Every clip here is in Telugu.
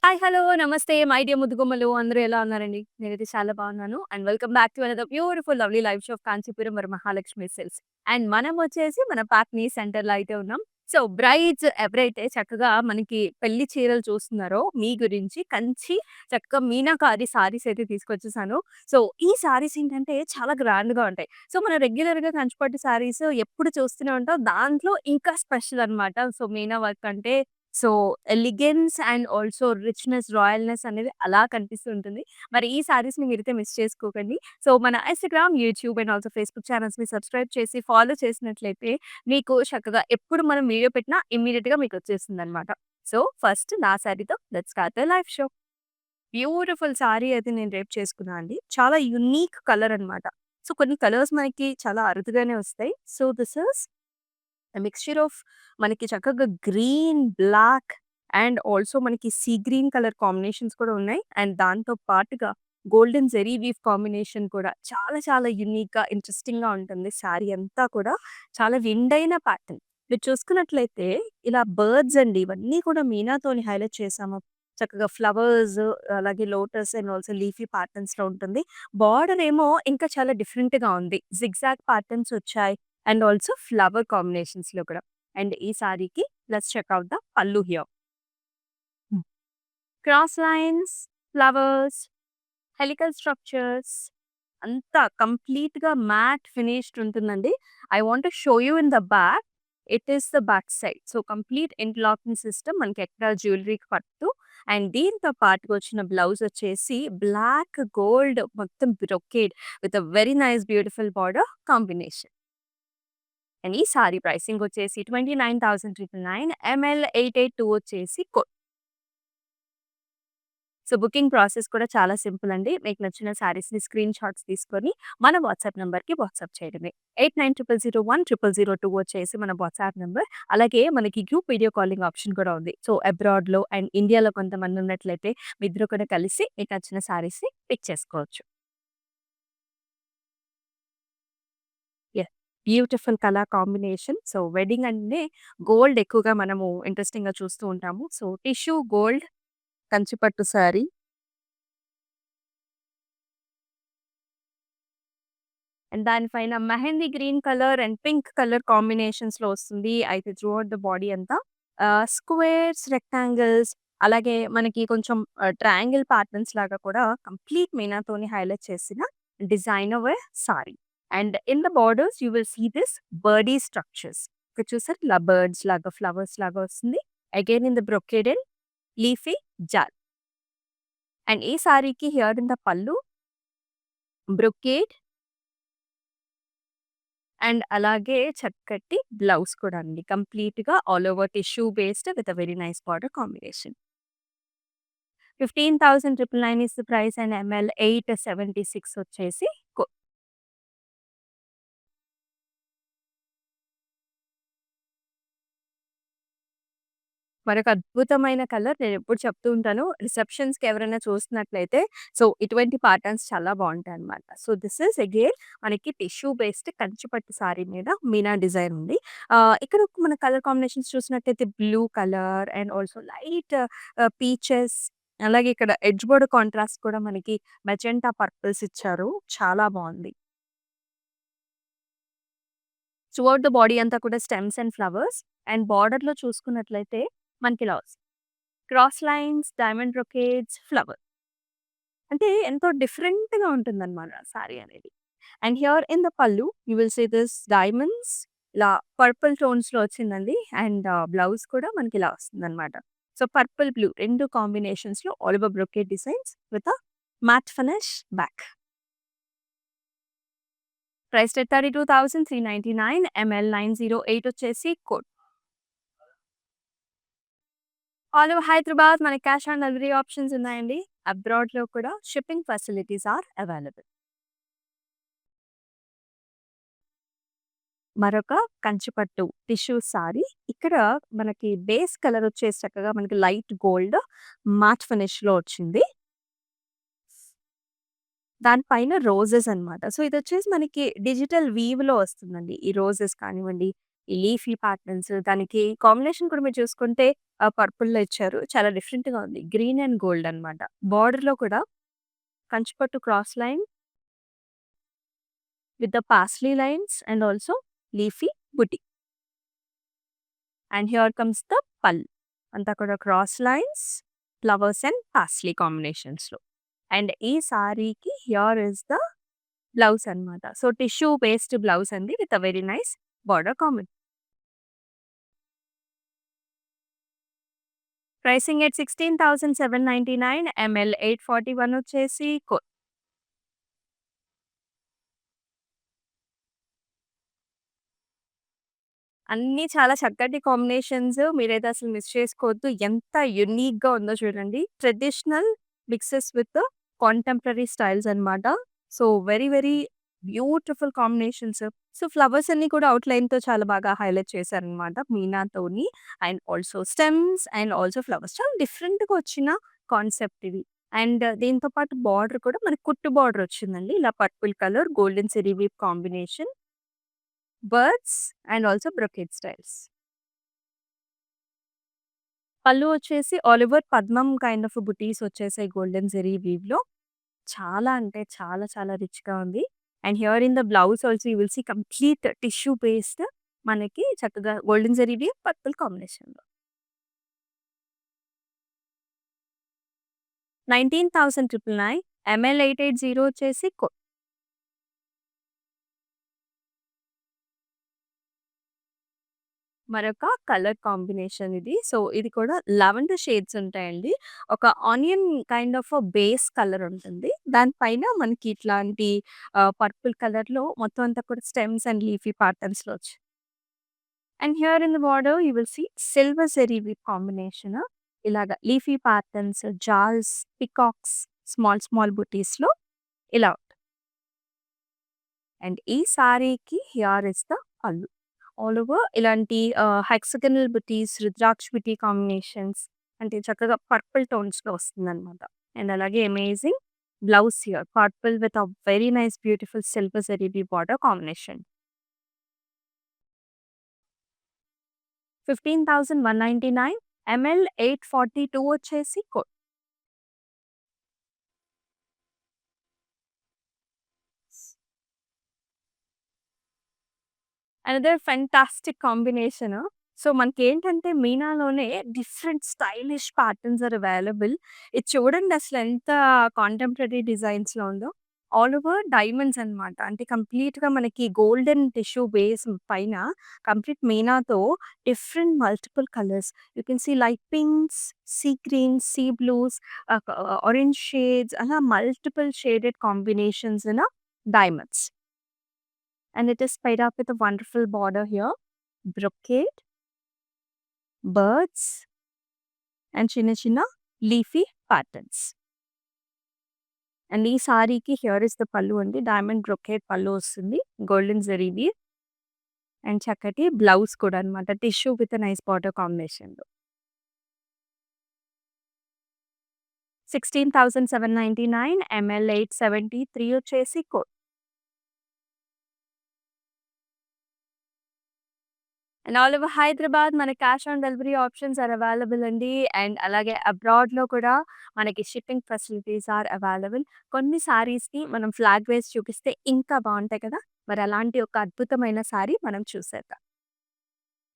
హాయ్! హలో! నమస్తే మై డియర్ ముద్దుగుమ్మలు అందరూ ఎలా ఉన్నారండి? నేనైతే చాలా బాగున్నాను. And welcome back to another beautiful lovely live show off Kanchipuram Varamahalakshmi silks. And మనం వచ్చేసి మన పాక్‌ని సెంటర్‌లో అయితే ఉన్నాం. సో, బ్రైడ్స్ ఎవరైతే చక్కగా మనకి పెళ్లి చీరలు చూస్తున్నారో మీ గురించి కంచి చక్కగా మీనాకారి సారీస్ అయితే తీసుకొచ్చేసాను. సో, ఈ సారీస్ ఏంటంటే చాలా గ్రాండ్‌గా ఉంటాయి. సో, మనం రెగ్యులర్‌గా కంచిపట్టు సారీస్ ఎప్పుడు చూస్తూనే ఉంటాం. దాంట్లో ఇంకా స్పెషల్ అన్నమాట. సో, మీనా వర్క్ అంటే so, elegance and also richness, royalness అనేది అలా కనిపిస్తూ ఉంటుంది. మరి ఈ సారీస్‌ని మీరైతే మిస్ చేసుకోకండి. సో, మన Instagram, YouTube and also Facebook ఛానెల్స్‌ని సబ్స్క్రైబ్ చేసి ఫాలో చేసినట్లయితే మీకు చక్కగా ఎప్పుడు మనం వీడియో పెట్టినా ఇమ్మీడియేట్‌గా మీకొచ్చేస్తుందనమాట. సో, ఫస్ట్ నా సారీతో let's start the live show. Beautiful sari అయితే నేను రేపు చేసుకున్నా అండి. చాలా యూనిక్ కలర్ అనమాట. సో, కొన్ని కలర్స్ మనకి చాలా అరుదుగానే వస్తాయి. So, this is mixture of మనకి చక్కగా గ్రీన్, బ్లాక్ అండ్ ఆల్సో మనకి సీ గ్రీన్ కలర్ కాంబినేషన్స్ కూడా ఉన్నాయి. అండ్ దాంతో పాటుగా గోల్డెన్ జెరీ వీవ్ కాంబినేషన్ కూడా చాలా చాలా యూనిక్‌గా, ఇంట్రెస్టింగ్‌గా ఉంటుంది. శారీ అంతా కూడా చాలా విండైన ప్యాటర్న్. మీరు చూసుకున్నట్లయితే ఇలా బర్డ్స్ అండి ఇవన్నీ కూడా మీనాతోని హైలైట్ చేశాము. చక్కగా ఫ్లవర్స్ అలాగే లోటస్ అండ్ ఆల్సో లీఫీ ప్యాటర్న్స్‌లో ఉంటుంది. బార్డర్ ఏమో ఇంకా చాలా డిఫరెంట్‌గా ఉంది. జిగ్‌జాగ్ ప్యాటర్న్స్ వచ్చాయి. అండ్ ఆల్సో ఫ్లవర్ కాంబినేషన్స్‌లో కూడా. అండ్ ఈ సారీకి లెట్స్ చెక్ ఔట్ ద పల్లు here. Cross lines, flowers, helical structures అంతా కంప్లీట్‌గా మ్యాట్ ఫినిష్డ్ ఉంటుందండి. I want to show you in the back. It is the back side. So, complete interlocking system మనకి ఎక్కడ జ్యువెలరీకి పట్టు అండ్ దీంతో పాటుగా వచ్చిన బ్లౌజ్ వచ్చేసి బ్లాక్, గోల్డ్ మొత్తం brocade with a very nice beautiful border combination. And ఈ సారీ ప్రైసింగ్ వచ్చేసి 29,999 ఎంఎల్ 882 వచ్చేసి కోడ్. సో, బుకింగ్ ప్రాసెస్ కూడా చాలా సింపుల్ అండి. మీకు నచ్చిన సారీస్‌ని స్క్రీన్ షాట్స్ తీసుకొని మన వాట్సాప్ నంబర్‌కి వాట్సాప్ చేయడమే. 8900010002 వచ్చేసి మన వాట్సాప్ నంబర్. అలాగే మనకి గ్రూప్ వీడియో కాలింగ్ ఆప్షన్ కూడా ఉంది. సో, అబ్రాడ్‌లో అండ్ ఇండియాలో కొంతమంది ఉన్నట్లయితే మీ ఇద్దరు కూడా కలిసి మీకు నచ్చిన సారీస్‌ని పిక్ చేసుకోవచ్చు. Yes. Beautiful colour combination. So, wedding అంటే గోల్డ్ ఎక్కువగా మనము ఇంట్రెస్టింగ్‌గా చూస్తూ ఉంటాము. So, tissue gold Kanchipattu sari. And దానిపైన mehndi green colour and pink colour కాంబినేషన్స్‌లో వస్తుంది. అయితే త్రూ ఔట్ ద బాడీ అంతా స్క్వేర్స్, రెక్టాంగిల్స్ అలాగే మనకి కొంచెం ట్రయాంగిల్ ప్యాటర్న్స్ లాగా కూడా కంప్లీట్ మీనాతోని హైలైట్ చేసిన designer wear sari. And in the borders you will see this birdie structures. ఇక్కడ చూసారు ఇలా బర్డ్స్ లాగా, ఫ్లవర్స్ లాగా వస్తుంది. Again in the brocaded leafy jaal. And ఈ సారీకి here in the pallu brocade and అలాగే చక్కటి బ్లౌజ్ కూడా అండి. కంప్లీట్‌గా all over tissue based with a very nice border combination. 15,999 is the price and ML 876 వచ్చేసి కొ మరొక అద్భుతమైన కలర్ నేనెప్పుడు చెప్తూ ఉంటాను. రిసెప్షన్స్‌కి ఎవరైనా చూస్తున్నట్లయితే సో, ఇటువంటి ప్యాటర్న్స్ చాలా బావుంటాయన్నమాట. సో, దిస్ ఈస్ అగైన్ మనకి టిష్యూ బేస్డ్ కంచి పట్టు సారీ మీద మీనా డిజైన్ ఉంది. ఇక్కడ మన కలర్ కాంబినేషన్స్ చూసినట్టయితే blue colour and also light peaches అలాగే ఇక్కడ ఎడ్జ్ బోర్డర్ కాంట్రాస్ట్ కూడా మనకి మెజెంటా పర్పుల్స్ ఇచ్చారు. చాలా బావుంది. త్రూఔట్ ద బాడీ అంతా కూడా స్టెమ్స్ అండ్ ఫ్లవర్స్ అండ్ బార్డర్‌లో చూసుకున్నట్లయితే మనకిలా వస్తుంది. Cross lines, diamond brocades, flower. అంటే ఎంతో డిఫరెంట్‌గా ఉంటుందన్నమాట సారీ అనేది. And here in the pallu you will see this diamonds ఇలా పర్పుల్ టోన్స్‌లో వచ్చిందండి. అండ్ బ్లౌజ్ కూడా మనకిలా వస్తుందన్నమాట. సో, పర్పుల్, బ్లూ 2 కాంబినేషన్స్‌లో all over brocade designs with a matte finish back. Priced at 32,399 ML 908 వచ్చేసి కోడ్. ఆల్ ఓవర్ హైదరాబాద్ మనకి క్యాష్ ఆన్ డెలివరీ ఆప్షన్స్ ఉన్నాయండి. అబ్రాడ్‌లో కూడా షిప్పింగ్ ఫెసిలిటీస్ ఆర్ అవైలబుల్. మరొక కంచిపట్టు టిష్యూ సారీ. ఇక్కడ మనకి బేస్ కలర్ వచ్చేసి చక్కగా మనకి లైట్ గోల్డ్ మాట్ ఫినిష్‌లో వచ్చింది. దాని పైన రోజెస్ అన్నమాట. సో, ఇదొచ్చేసి మనకి డిజిటల్ వీవ్‌లో వస్తుందండి. ఈ రోజెస్ కానివ్వండి, ఈ లీఫీ ప్యాటర్న్స్ దానికి కాంబినేషన్ కూడా మీరు చూసుకుంటే పర్పుల్‌లో ఇచ్చారు. చాలా డిఫరెంట్‌గా ఉంది. గ్రీన్ అండ్ గోల్డ్ అన్నమాట. బోర్డర్‌లో కూడా Kanchipattu cross line with the parsley lines and also leafy buti. And here comes the pallu. అంతా కూడా cross lines, flowers and parsley కాంబినేషన్స్‌లో. అండ్ ఈ సారీకి హియర్ ఇస్ ద బ్లౌజ్ అన్నమాట. సో, టిష్యూ బేస్డ్ బ్లౌజ్ అండి with a very nice border combination. Pricing at 16,799 ML 841 వచ్చేసి అన్నీ చాలా చక్కటి కాంబినేషన్స్. మీరైతే అసలు మిస్ చేసుకోవద్దు. ఎంత యూనిక్‌గా ఉందో చూడండి. Traditional mixes with contemporary styles అన్నమాట. So, very very beautiful combinations. So, flowers అన్నీ కూడా ఔట్‌లైన్‌తో చాలా బాగా హైలైట్ చేశారన్నమాట మీనాతోని. And also stems and also flowers. చాలా డిఫరెంట్‌గా వచ్చిన కాన్సెప్ట్ ఇది. అండ్ దీంతో పాటు బార్డర్ కూడా మనకి కుట్టు బార్డర్ వచ్చిందండి. ఇలా purple colour, golden zari weave combination. Birds and also brocade styles. Pallu వచ్చేసి ఆలివర్ పద్మం కైండ్ ఆఫ్ బుటీస్ వచ్చేసాయి గోల్డెన్ జెరీ వీవ్‌లో. చాలా అంటే చాలా చాలా రిచ్‌గా ఉంది. And here in the blouse also you will see complete tissue based మనకి చక్కగా గోల్డెన్ జెరీ వీవ్, పర్పుల్ కాంబినేషన్‌లో. 19,999 ఎంఎల్ 880 వచ్చేసి మరొక కలర్ కాంబినేషన్ ఇది. సో, ఇది కూడా లావెండర్ షేడ్స్ ఉంటాయండి. ఒక onion kind of base colour ఉంటుంది. దాని పైన మనకి ఇట్లాంటి పర్పుల్ కలర్‌లో మొత్తం అంతా కూడా స్టెమ్స్ అండ్ లీఫీ ప్యాటర్న్స్‌లో వచ్చాయి. And here in the border you will see silver zari weave combination. ఇలాగ leafy patterns, jaals, peacocks, small small బుటీస్‌లో ఇలా. అండ్ ఈ సారీకి here is the pallu. All over ఇలాంటి హెక్సాగనల్ బుటీస్, రుద్రాక్ష బుటీ కాంబినేషన్స్ అంటే చక్కగా పర్పుల్ టోన్స్‌లో వస్తుందన్నమాట. అండ్ అలాగే amazing blouse here purple with a very nice beautiful silver zari weave border combination. 15,199 ML 842 వచ్చేసి అనదర్ ఫెంటాస్టిక్ కాంబినేషన్. సో, మనకేంటంటే మీనాలోనే different stylish patterns are available. ఇది చూడండి అసలెంత కాంటెంపరరీ డిజైన్స్‌లో ఉందో. ఆల్ ఓవర్ డైమండ్స్ అన్నమాట. అంటే కంప్లీట్‌గా మనకి గోల్డెన్ టిష్యూ బేస్ పైన కంప్లీట్ మీనాతో different multiple colours. You can see light pinks, sea greens, sea blues, orange shades అలా multiple shaded combinations in diamonds. And it is paired up with a wonderful border here, brocade, birds, and చిన్న చిన్న leafy patterns. అండ్ ఈ సారీకి హియర్ ఇస్ ద పల్లు అండి. డైమండ్ బ్రొకేడ్ పల్లు వస్తుంది. గోల్డెన్ జరీది అండ్ చక్కటి బ్లౌజ్ కూడా అన్నమాట. టిష్యూ విత్ నైస్ బార్డర్ కాంబినేషన్‌లో. 16,799 ఎంఎల్ 873 వచ్చేసి అండ్ ఆల్ ఓవర్ హైదరాబాద్ మన cash on delivery options are available అండి. అండ్ అలాగే అబ్రాడ్‌లో కూడా మనకి షిప్పింగ్ ఫెసిలిటీస్ ఆర్ అవైలబుల్. కొన్ని సారీస్‌ని మనం ఫ్లాగ్ వేసి చూపిస్తే ఇంకా బావుంటాయి కదా! మరి అలాంటి ఒక అద్భుతమైన సారీ మనం చూసేద్దాం.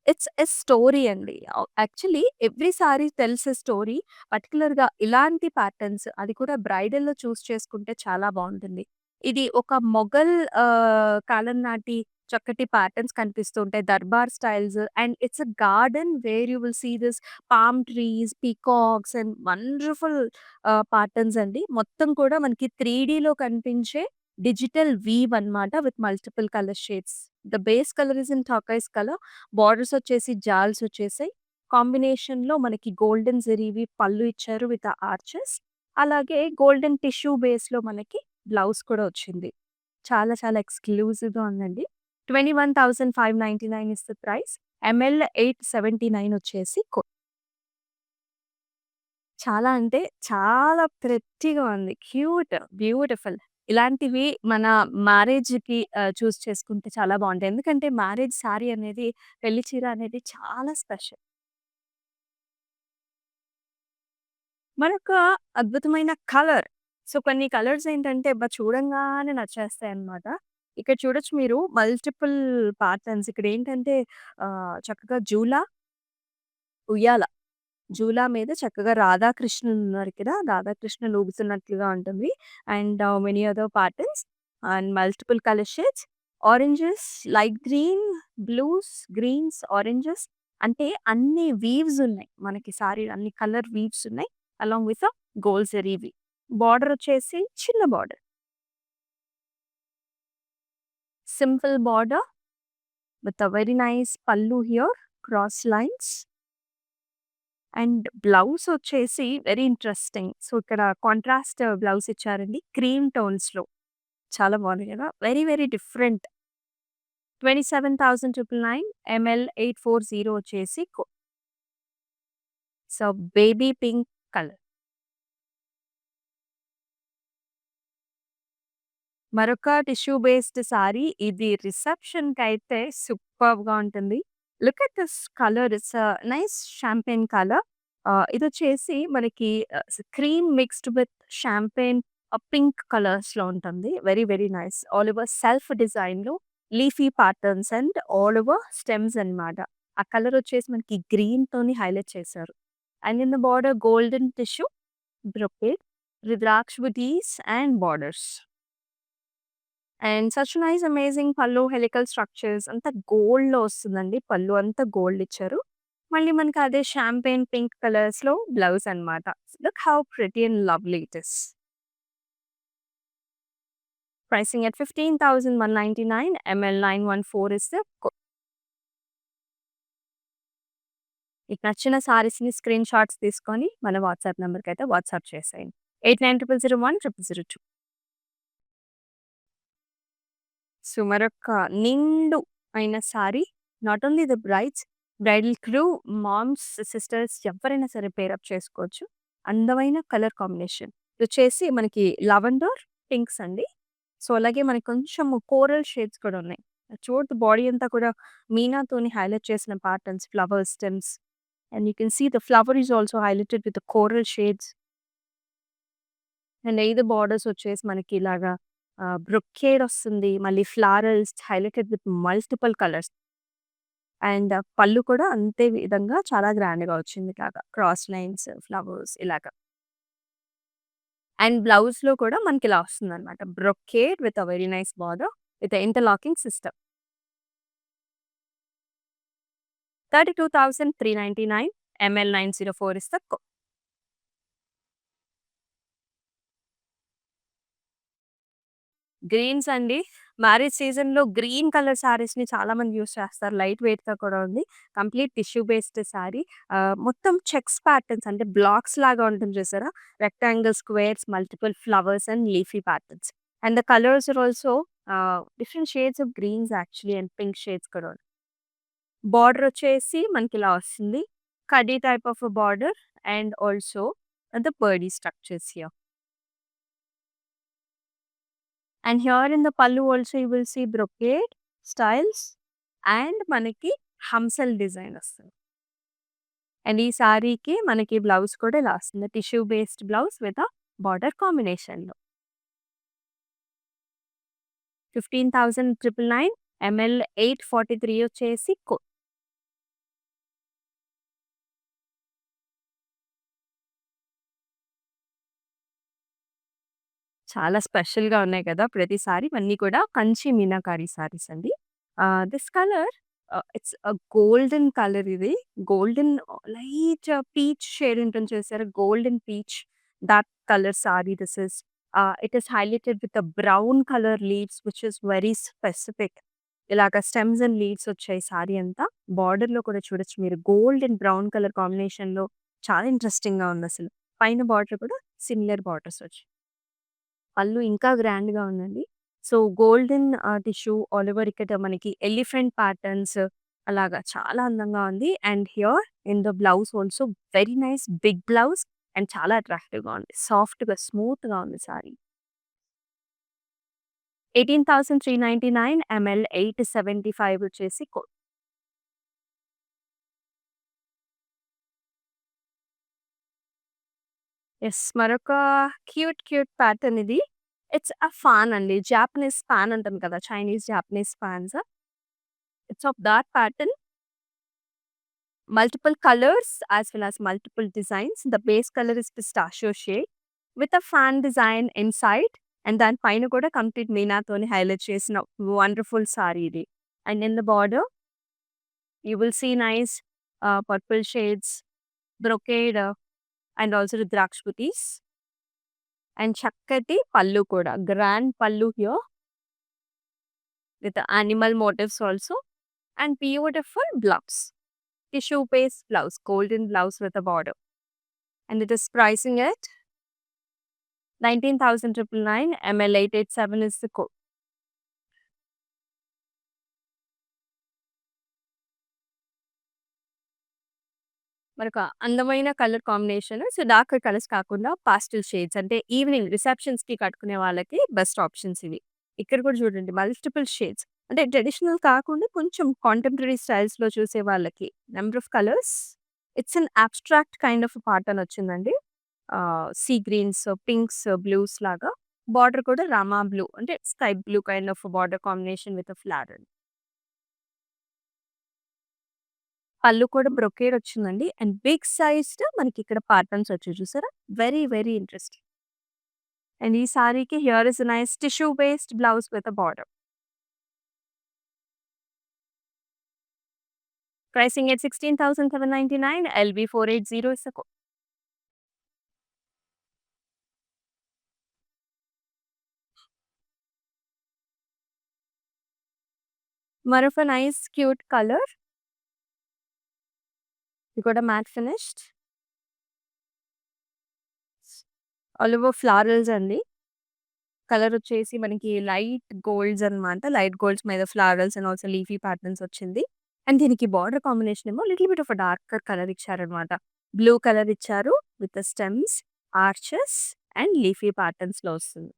ఇట్స్ ఎ స్టోరీ అండి. Actually every sorry tells a story. పర్టిక్యులర్‌గా ఇలాంటి ప్యాటర్న్స్ అది కూడా బ్రైడల్‌లో చూస్ చేసుకుంటే చాలా బావుంటుంది. ఇది ఒక మొఘల్ కాలం నాటి చక్కటి ప్యాటర్న్స్ కనిపిస్తూ ఉంటాయి. Darbar styles and it's a garden where you will see this palm trees, peacocks and wonderful patterns అండి. మొత్తం కూడా మనకి 3డీలో కనిపించే డిజిటల్ వీవ్ అన్నమాట with multiple colour shades. The base colour is in turquoise colour. Borders వచ్చేసి జాల్స్ వచ్చేసాయి. కాంబినేషన్‌లో మనకి గోల్డెన్ జరీవి పళ్ళు ఇచ్చారు విత్ ఆర్చెస్. అలాగే గోల్డెన్ టిష్యూ బేస్‌లో మనకి బ్లౌజ్ కూడా వచ్చింది. చాలా చాలా ఎక్స్‌క్లూజివ్‌గా ఉందండి. 21,599 ఇస్ ద ప్రైస్. ఎంఎల్ 879 వచ్చేసి చాలా అంటే చాలా ప్రెట్టీగా ఉంది. Cute, beautiful. ఇలాంటివి మన మ్యారేజ్‌కి చూజ్ చేసుకుంటే చాలా బావుంటాయి. ఎందుకంటే మ్యారేజ్ శారీ అనేది, పెళ్లి చీర అనేది చాలా స్పెషల్. మరొక అద్భుతమైన కలర్. సో, కొన్ని కలర్స్ ఏంటంటే అబ్బా! చూడంగానే నచ్చేస్తాయన్నమాట. ఇక్కడ చూడొచ్చు మీరు మల్టిపుల్ ప్యాటర్న్స్ ఇక్కడేంటంటే చక్కగా ఉయ్యాల. జూలా మీద చక్కగా రాధాకృష్ణులున్నారు ఇక్కడ. రాధాకృష్ణులు ఊగుతున్నట్లుగా ఉంటుంది. And many other patterns and multiple colour shades. Oranges, light green, blues, greens, oranges అంటే అన్ని వీవ్స్ ఉన్నాయి. మనకి సారీ అన్ని కలర్ వీవ్స్ ఉన్నాయి. Along with gold zari weave. Border వచ్చేసి చిన్న border. Simple border with a very nice pallu here. Cross lines. And blouse వచ్చేసి వెరీ ఇంట్రెస్టింగ్. సో, ఇక్కడ కాంట్రాస్ట్ బ్లౌజ్ ఇచ్చారండి. క్రీమ్ టోన్స్‌లో. చాలా బాగుంది కదా! Very very different. 27,999 ఎంఎల్ 840 వచ్చేసి సో, బేబీ పింక్ కలర్. మరొక టిష్యూ బేస్డ్ సారీ. ఇది రిసెప్షన్‌కైతే సూపర్బ్‌గా ఉంటుంది. Look at this colour. It's nice champagne colour. ఇదొచ్చేసి మనకి cream mixed with champagne pink కలర్స్‌లో ఉంటుంది. Very very nice. All over self డిజైన్‌లో leafy patterns and all over stems అన్నమాట. ఆ కలర్ వచ్చేసి మనకి గ్రీన్‌తోని హైలైట్ చేశారు. And in the border golden tissue brocade, rudraksha butis and borders. And such nice amazing పల్లు హెలికల్ స్ట్రక్చర్స్ అంతా గోల్డ్‌లో వస్తుందండి. పల్లు అంతా గోల్డ్ ఇచ్చారు. మళ్ళీ మనకి అదే షాంపెయిన్ పింక్ కలర్స్‌లో బ్లౌజ్ అన్నమాట. Look how pretty and lovely it is. Pricing at 15,199 ML 914 is the మీకు నచ్చిన సారీస్‌ని స్క్రీన్ షాట్స్ తీసుకొని మన వాట్సాప్ నంబర్‌కైతే వాట్సాప్ చేసేయండి. 8900010002. సో, మరొక నిండు అయిన sari. Not only the bridal crew, moms, sisters ఎవ్వరైనా సరే పేరప్ చేసుకోవచ్చు. అందమైన కలర్ కాంబినేషన్. ఇదొచ్చేసి మనకి లావెండర్ పింక్స్ అండి. సో, అలాగే మనకి కొంచెం కోరల్ షేడ్స్ కూడా ఉన్నాయి. చూడొద్దు బాడీ అంతా కూడా మీనాతోని హైలైట్ చేసిన patterns, flower stems and you can see the flower is also highlighted with coral shades. And air borders వచ్చేసి మనకి ఇలాగా బ్రొకేడ్ వస్తుంది. మళ్ళీ florals highlighted with multiple colours. And pallu కూడా అంతే విధంగా చాలా గ్రాండ్‌గా వచ్చింది ఇలాగా. క్రాస్ లైన్స్, ఫ్లవర్స్ ఇలాగా. అండ్ బ్లౌజ్‌లో కూడా మనకిలా వస్తుందనమాట. Brocade with a very nice border with interlocking system. 32,399 ML 904 is the greens అండి. మ్యారేజ్ సీజన్‌లో గ్రీన్ కలర్ సారీస్‌ని చాలా మంది యూజ్ చేస్తారు. లైట్ వెయిట్‌గా కూడా ఉంది. Complete tissue based sari. మొత్తం చెక్స్ ప్యాటర్న్స్ అంటే బ్లాక్స్ లాగా ఉంటుంది చూసారా? Rectangle, squares, multiple flowers and leafy patterns. And the colours are also different shades of greens actually and pink shades కూడా. బార్డర్ వచ్చేసి మనకిలా వస్తుంది. కడ్డీ type of border and also the birdie structures here. And here in the pallu also you will see brocade styles and మనకి హంసల్ డిజైన్ వస్తుంది. అండ్ ఈ సారీకి మనకి బ్లౌజ్ కూడా ఇలా వస్తుంది. Tissue based blouse with border కాంబినేషన్‌లో. 15,999 ఎంఎల్ 843 వచ్చేసి చాలా స్పెషల్‌గా ఉన్నాయి కదా! ప్రతిసారి ఇవన్నీ కూడా కంచి మీనాకారి సారీస్ అండి. This colour it's golden colour ఇది. గోల్డెన్ లైట్ పీచ్ షేడ్ ఉంటుంది చూసారా? Golden peach that colour sorry this is. It is highlighted with brown colour leaves which is very specific. ఇలాగ స్టెమ్స్ అండ్ లీవ్స్ వచ్చాయి సారీ అంతా. బార్డర్‌లో కూడా చూడొచ్చు మీరు గోల్డ్ అండ్ బ్రౌన్ కలర్ కాంబినేషన్‌లో చాలా ఇంట్రెస్టింగ్‌గా ఉందసలు. పైన బార్డర్ కూడా సిమిలర్ బార్డర్స్ వచ్చాయి. పళ్ళు ఇంకా గ్రాండ్‌గా ఉందండి. So, golden tissue all over ఇక్కడ మనకి ఎలిఫెంట్ ప్యాటర్న్స్ అలాగా చాలా అందంగా ఉంది. And here in the blouse also very nice big blouse and చాలా అట్రాక్టివ్‌గా ఉంది. సాఫ్ట్‌గా, స్మూత్‌గా ఉంది సారీ. 18,399 ఎంఎల్ 875 వచ్చేసి యెస్. మరొక క్యూట్ ప్యాటర్న్ ఇది. ఇట్స్ అ ఫాన్ అండి. జాపనీస్ ఫాన్ అంటాం కదా! Chinese, Japanese fans. It's of that pattern. Multiple colors as well as multiple designs. The base color is pistachio shade with a fan design inside. And దాని పైన కూడా కంప్లీట్ మీనాతోని హైలైట్ చేసిన వండర్‌ఫుల్ సారీ ఇది. And in the border you will see nice purple shades, brocade and also rudraksha butis. And చక్కటి పల్లు కూడా. Grand pallu here with the animal motifs also. And beautiful blouse. Tissue based blouse, golden blouse with a border. And it is pricing at 19,999. ML887 is the code. మరొక అందమైన colour combination. So, dark colours కాకుండా పాస్టల్ షేడ్స్ అంటే ఈవినింగ్ రిసెప్షన్స్‌కి కట్టుకునే వాళ్ళకి బెస్ట్ ఆప్షన్స్ ఇవి. ఇక్కడ కూడా చూడండి మల్టిపుల్ షేడ్స్. అంటే ట్రెడిషనల్ కాకుండా కొంచెం కాంటెంపరరీ స్టైల్స్‌లో చూసే వాళ్ళకి number of colours. It's an abstract kind of pattern వచ్చిందండి. సీ గ్రీన్స్, పింక్స్, బ్లూస్ లాగా. బార్డర్ కూడా రామా బ్లూ అంటే sky blue kind of border combination with flower. Pallu కూడా బ్రొకేడ్ వచ్చిందండి. అండ్ బిగ్ సైజ్డ్ మనకిక్కడ ప్యాటర్న్స్ వచ్చాయి చూసారా? Very interesting. అండ్ ఈ సారీకి here is nice tissue based blouse with a border. Pricing at 16,799. LB480 is the code. మరొక నైస్ క్యూట్ కలర్. ఇది కూడా mat finished. All over florals అండి. కలర్ వచ్చేసి మనకి లైట్ గోల్డ్స్ అన్నమాట. లైట్ గోల్డ్స్ మీద florals and also leafy patterns వచ్చింది. అండ్ దీనికి బార్డర్ కాంబినేషన్ ఏమో little bit of darker colour ఇచ్చారన్నమాట. బ్లూ కలర్ ఇచ్చారు with the stems, arches and leafy ప్యాటర్న్స్‌లో వస్తుంది.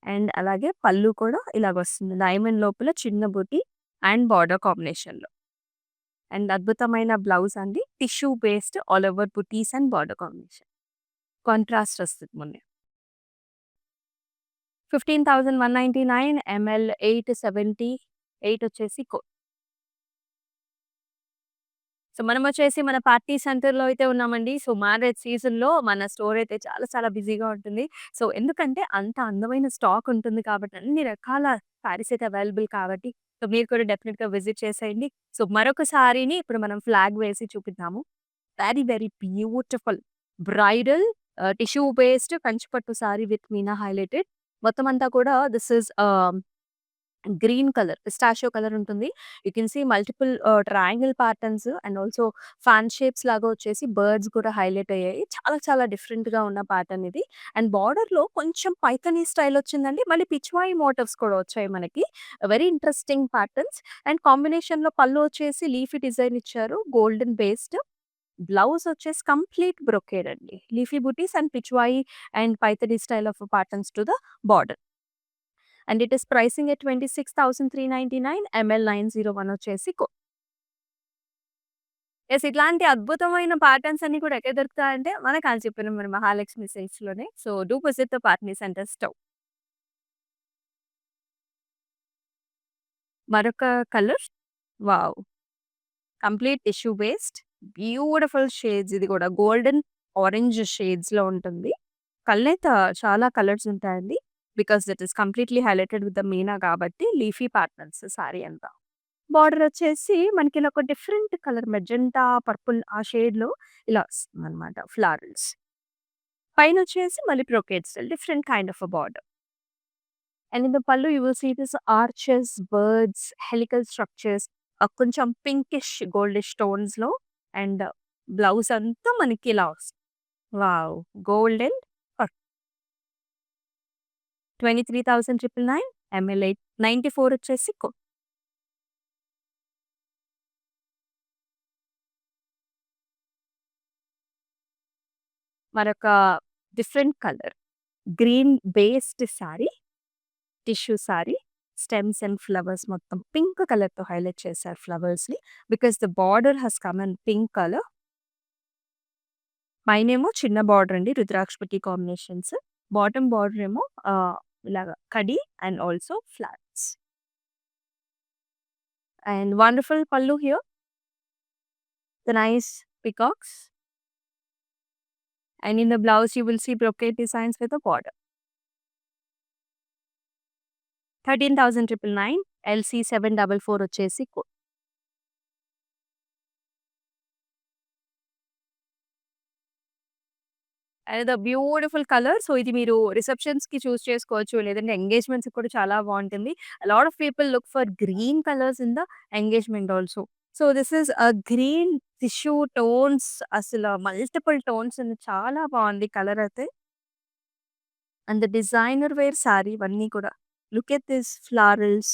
అండ్ అలాగే పళ్ళు కూడా ఇలాగొస్తుంది. డైమండ్ లోపల చిన్న బుటీ అండ్ బార్డర్ కాంబినేషన్‌లో. అండ్ అద్భుతమైన బ్లౌజ్ అండి. Tissue based all over buttis and border combination. Contrast వస్తుంది మొన్నే. 15,199. ML878 వచ్చేసి సో, మనమొచ్చేసి మన పార్టీ సెంటర్‌లో అయితే ఉన్నామండి. సో, మ్యారేజ్ సీజన్‌లో మన స్టోర్ అయితే చాలా బిజీగా ఉంటుంది. సో, ఎందుకంటే అంత అందమైన స్టాక్ ఉంటుంది కాబట్టి అన్ని రకాల సారీస్ అయితే అవైలబుల్ కాబట్టి సో, మీరు కూడా డెఫినిట్‌గా విజిట్ చేసేయండి. సో, మరొక సారీని ఇప్పుడు మనం ఫ్లాగ్ వేసి చూపిద్దాము. Very beautiful bridal tissue based Kanchipattu sari with meena highlighted. మొత్తం అంతా కూడా this is green colour, pistachio colour ఉంటుంది. You can see multiple triangle patterns and also fan shapes లాగా వచ్చేసి బర్డ్స్ కూడా హైలైట్ అయ్యాయి. చాలా డిఫరెంట్‌గా ఉన్న ప్యాటర్న్ ఇది. అండ్ బార్డర్‌లో కొంచెం పైథానీ స్టైల్ వచ్చిందండి. మళ్ళీ పిచ్వాయి మోటివ్స్ కూడా వచ్చాయి మనకి. Very interesting patterns. అండ్ కాంబినేషన్‌లో పళ్ళు వచ్చేసి లీఫీ డిజైన్ ఇచ్చారు. Golden based. బ్లౌజ్ వచ్చేసి కంప్లీట్ బ్రొకేడ్ అండి. Leafy buttis and Pichwai and Paithani style of patterns to the border. And it is pricing at 26,399. ML901 వచ్చేసి యెస్. ఇట్లాంటి అద్భుతమైన ప్యాటర్న్స్ అన్నీ కూడా ఎక్కడ దొరుకుతాయంటే మన కాంచీపురం మన మహాలక్ష్మి సిల్క్స్‌లోనే. సో, డూ విజిట్ ద పార్ట్నీ సెంటర్ స్టోర్. మరొక colour wow! Complete tissue based beautiful shades ఇది కూడా గోల్డెన్ ఆరెంజ్ షేడ్స్‌లో ఉంటుంది. కల్నేత చాలా కలర్స్ ఉంటాయండి. Because that is completely highlighted with the Meena కాబట్టి లీఫీ ప్యాటర్న్స్ సారీ అంతా. బార్డర్ వచ్చేసి మనకి ఇలా ఒక డిఫరెంట్ కలర్ మెజెంటా, పర్పుల్ ఆ షేడ్‌లో ఇలా వస్తుందన్నమాట ఫ్లారల్స్. పైనొచ్చేసి మళ్ళీ brocade style different kind of a border. And in the pallu you will see this arches, birds, helical structures కొంచెం పింకిష్, గోల్డిష్ టోన్స్‌లో అండ్ బ్లౌజ్ అంతా మనకి ఇలా వస్తుంది. వావ్! గోల్డెన్ 23,999. ML8 94 వచ్చేసి మరొక different colour. Green based sari, tissue sari. Stems and flowers మొత్తం పింక్ కలర్‌తో హైలైట్ చేశారు ఫ్లవర్స్‌ని. Because the border has come in pink colour. పైనేమో చిన్న బార్డర్ అండి. రుద్రాక్షపతి కాంబినేషన్స్. బాటమ్ బార్డర్ ఏమో ఇలాగ కడి and also flats. And wonderful పల్లు here. The nice peacocks. And in the blouse you will see brocade designs with a border. 13,999 LC 744 వచ్చేసి code. And the beautiful colour. So ఇది మీరు రిసెప్షన్స్‌కి చూజ్ చేసుకోవచ్చు. లేదంటే ఎంగేజ్‌మెంట్స్‌కి కూడా చాలా బావుంటుంది. Lot of people look for green colours in the engagement also. So this is green tissue tones, అసల మల్టిపుల్ టోన్స్ ఉంది. చాలా బావుంది కలర్ అయితే. And the designer wear sari ఇవన్నీ కూడా. Look at this florals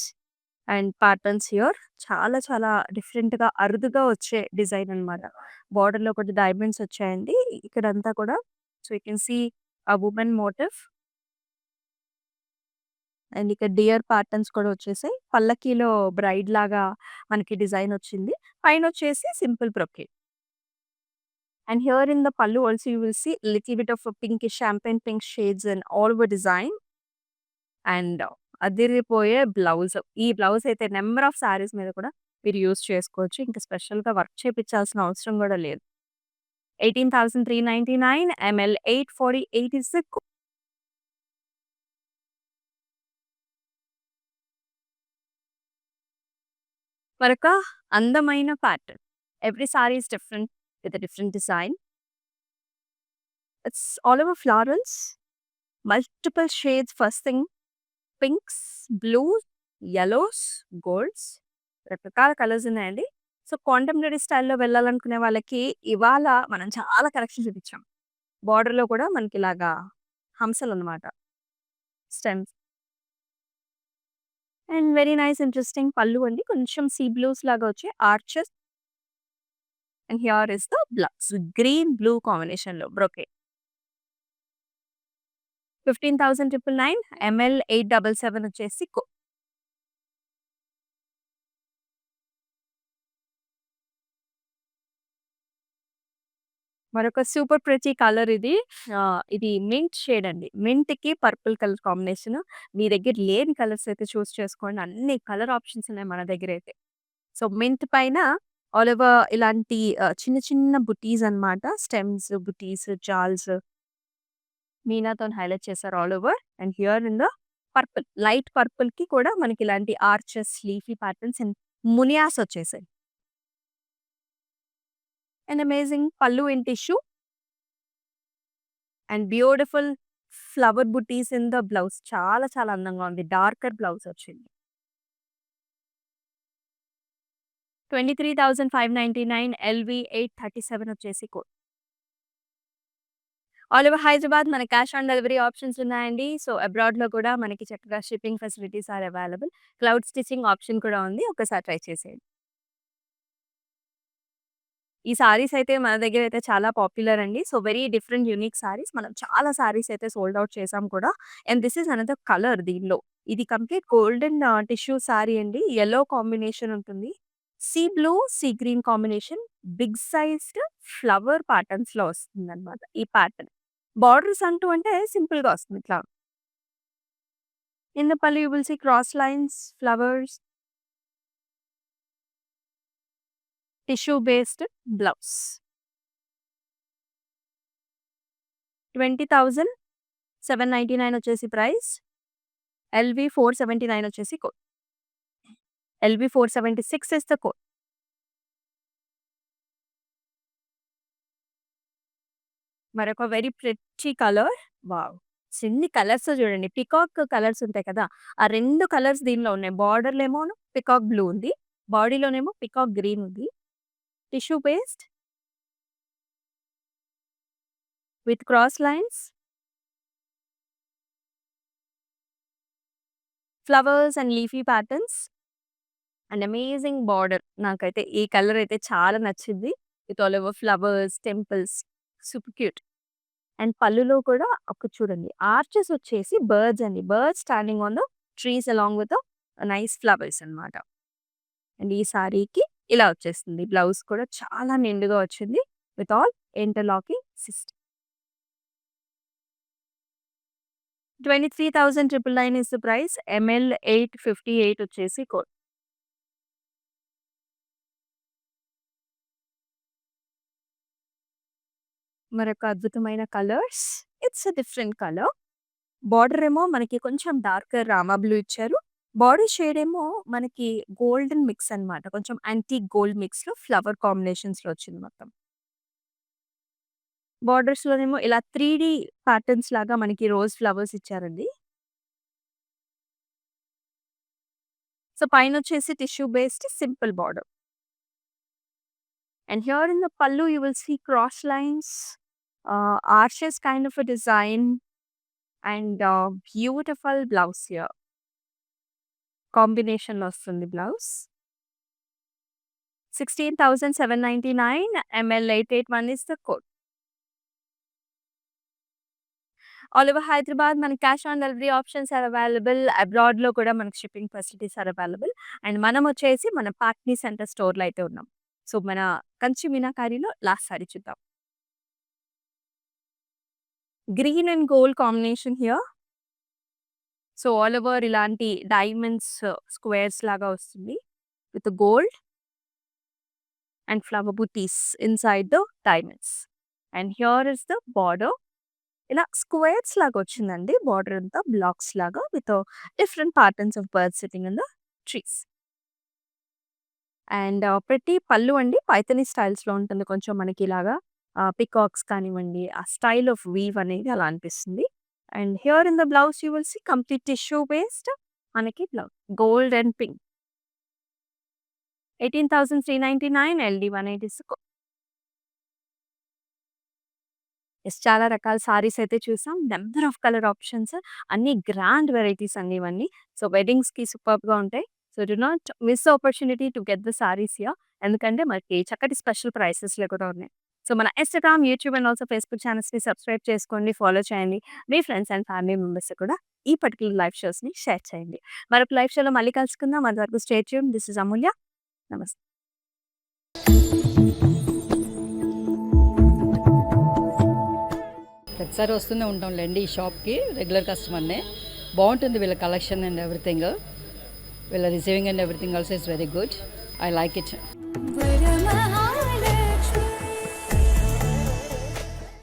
and patterns here. చాలా చాలా డిఫరెంట్‌గా అరుదుగా వచ్చే డిజైన్ అనమాట. బోర్డర్‌లో కూడా డైమండ్స్ వచ్చాయండి. ఇక్కడంతా కూడా so you can see women motif and ఇక్కడ డియర్ ప్యాటర్న్స్ కూడా వచ్చేసాయి. పల్లకీలో బ్రైడ్ లాగా మనకి డిజైన్ వచ్చింది. పైనొచ్చేసి simple brocade. And here in the pallu also you will see little bit of a pinkish champagne pink shades and all over design. And అదిరిపోయే బ్లౌజ్. ఈ బ్లౌజ్ అయితే నంబర్ ఆఫ్ సారీస్ మీద కూడా మీరు యూజ్ చేసుకోవచ్చు. ఇంకా స్పెషల్‌గా వర్క్ చేపిచ్చాల్సిన అవసరం గూడా లేదు. 18,399 ఎంఎల్ 848 ఇస్ ద మరొక అందమైన pattern. Every sari is different with a different design. It's all over florals, multiple shades first thing. Pinks, blues, yellows, golds రకరకాల కలర్స్ ఉన్నాయండి. సో, కాంటెంపరరీ స్టైల్‌లో వెళ్ళాలనుకునే వాళ్ళకి ఇవాళ మనం చాలా కలెక్షన్ చూపించాం. బోర్డర్‌లో కూడా మనకిలాగా హంసలనమాట. Stems and very nice interesting pallu అండి. కొంచెం సీ బ్లూస్ లాగా వచ్చి arches and here is the blouse. Green, blue కాంబినేషన్‌లో బ్రొకేడ్. 15,999 ఎంఎల్ 877 వచ్చేసి మరొక సూపర్ ప్రిటీ కలర్ ఇది. ఇది మింట్ షేడ్ అండి. మింట్‌కి పర్పుల్ కలర్ కాంబినేషన్. మీ దగ్గర లేని కలర్స్ అయితే చూస్ చేసుకోండి. అన్ని కలర్ ఆప్షన్స్ ఉన్నాయి మన దగ్గరైతే. సో, మింట్ పైన ఆల్ ఓవర్ ఇలాంటి చిన్న చిన్న బుటీస్ అన్నమాట. స్టెమ్స్, బుటీస్, జాల్స్ మీనాతోని హైలైట్ చేశారు all over. And here in the purple. Light పర్పుల్‌కి కూడా మనకి ఇలాంటి ఆర్చెస్, లీఫీ ప్యాటర్న్స్ అండ్ మునియాస్ వచ్చేసాయి. And amazing pallu in tissue and beautiful flower butis in the blouse. చాలా చాలా అందంగా ఉంది. డార్కర్ బ్లౌజ్ వచ్చింది. 23,599 ఎల్‌వి 837 వచ్చేసి కోడ్. ఆల్ ఓవర్ హైదరాబాద్ మన క్యాష్ ఆన్ డెలివరీ ఆప్షన్స్ ఉన్నాయండి. సో, అబ్రాడ్‌లో కూడా మనకి చక్కగా shipping facilities are available. Cloud stitching option కూడా ఉంది. ఒకసారి ట్రై చేసేయండి. ఈ సారీస్ అయితే మన దగ్గరైతే చాలా పాపులర్ అండి. So, very different unique saris. మనం చాలా సారీస్ అయితే సోల్డ్ ఔట్ చేసాం కూడా. And this is another colour దీనిలో. ఇది కంప్లీట్ గోల్డెన్ టిష్యూ సారీ అండి. యెల్లో కాంబినేషన్ ఉంటుంది. Sea blue, sea green combination. Big sized flower ప్యాటర్న్స్‌లో వస్తుందన్నమాట ఈ ప్యాటర్న్. బార్డర్స్ అంటూ అంటే సింపుల్‌గా వస్తుంది ఇట్లా. In the pallu you will see cross lines, flowers, tissue based blouse. 20,799 వచ్చేసి ప్రైస్. ఎల్‌వి 479 వచ్చేసి code. LV 476 is the code. మరొక వెరీ ప్రిటీ కలర్. వావ్! ఎన్ని కలర్సో చూడండి. పీకాక్ కలర్స్ ఉంటాయి కదా! ఆ 2 కలర్స్ దీనిలో ఉన్నాయి. బార్డర్‌లేమోను పీకాక్ బ్లూ ఉంది. బాడీలోనేమో పీకాక్ గ్రీన్ ఉంది. Tissue based with cross lines, flowers and leafy patterns and amazing border. నాకైతే ఈ కలర్ అయితే చాలా నచ్చింది. With all over flowers, temples super cute. And పళ్ళులో కూడా ఒక చూడండి ఆర్చెస్ వచ్చేసి బర్డ్స్ అండి. Birds standing on the trees along with nice flowers అన్నమాట. అండ్ ఈ సారీకి ఇలా వచ్చేస్తుంది. బ్లౌజ్ కూడా చాలా నిండుగా వచ్చింది. With all interlocking system. 23,999 is the price. ML 858 వచ్చేసి కోడ్. మరొక అద్భుతమైన colours. It's a different colour. Border ఏమో మనకి కొంచెం డార్కర్ రామా బ్లూ ఇచ్చారు. బాడీ షేడ్ ఏమో మనకి గోల్డెన్ మిక్స్ అన్నమాట. కొంచెం యాంటిక్ గోల్డ్ మిక్స్‌లో ఫ్లవర్ కాంబినేషన్స్‌లో వచ్చింది మొత్తం. బార్డర్స్‌లోనేమో ఇలా 3 ప్యాటర్న్స్ లాగా మనకి రోజ్ ఫ్లవర్స్ ఇచ్చారండి. సో, పైనొచ్చేసి tissue based simple border. And here in the pallu you will see cross lines, arches kind of a design, and beautiful blouse here. Combination లో వస్తుంది blouse. 16,799 ML 881 is the code. All over Hyderabad మనకి cash on delivery options are available. అబ్రాడ్‌లో కూడా మనకి shipping facilities are available. And మనం వచ్చేసి మన పాట్నీ సెంటర్ స్టోర్‌లో అయితే ఉన్నాం. సో, మన కంచి మీనాకారిలో లాస్ట్ సారీ చూద్దాం. Green and gold combination here. So, all over ఇలాంటి డైమండ్స్ స్క్వేర్స్ లాగా వస్తుంది. With gold and flower butis inside the diamonds. And here is the border. ఇలా స్క్వేర్స్ లాగా వచ్చిందండి. బార్డర్ అంతా బ్లాక్స్ లాగా with different patterns of birds sitting in the trees. And ప్రతి పళ్ళు అండి పైథానీ స్టైల్స్‌లో ఉంటుంది. కొంచెం మనకి ఇలాగా పికాక్స్ కానివ్వండి, ఆ స్టైల్ ఆఫ్ వీవ్ అనేది అలా అనిపిస్తుంది. And here in the blouse you will see complete tissue based మనకి blouse gold and pink. 18,399 LD 180 is the code. Yes. చాలా రకాల సారీస్ అయితే చూసాం. నంబర్ ఆఫ్ కలర్ ఆప్షన్స్, అన్ని గ్రాండ్ వెరైటీస్ అండి ఇవన్నీ. సో, వెడ్డింగ్స్‌కి సూపర్బ్‌గా ఉంటాయి. So, do not miss the opportunity to get the saris here. ఎందుకంటే మనకి చక్కటి స్పెషల్ ప్రైసెస్‌లో కూడా ఉన్నాయి. సో, మన Instagram, YouTube and also Facebook ఛానల్స్‌ని subscribe చేసుకోండి, ఫాలో చేయండి. మీ ఫ్రెండ్స్ అండ్ ఫ్యామిలీ మెంబర్స్ కూడా ఈ పర్టిక్యులర్ లైవ్ షోస్‌ని షేర్ చేయండి. మరొక లైవ్ షోలో మళ్ళీ కలుసుకుందాం. అంతవరకు స్టే ట్యూన్డ్. దిస్ ఇస్ అమూల్య. నమస్తే. ప్రతిసారి వస్తూనే ఉంటాంలేండి ఈ షాప్కి, రెగ్యులర్ కస్టమర్నే. బాగుంటుంది వీళ్ళ కలెక్షన్ అండ్ ఎవ్రీథింగ్. వీళ్ళ receiving and everything also is very good. I like it.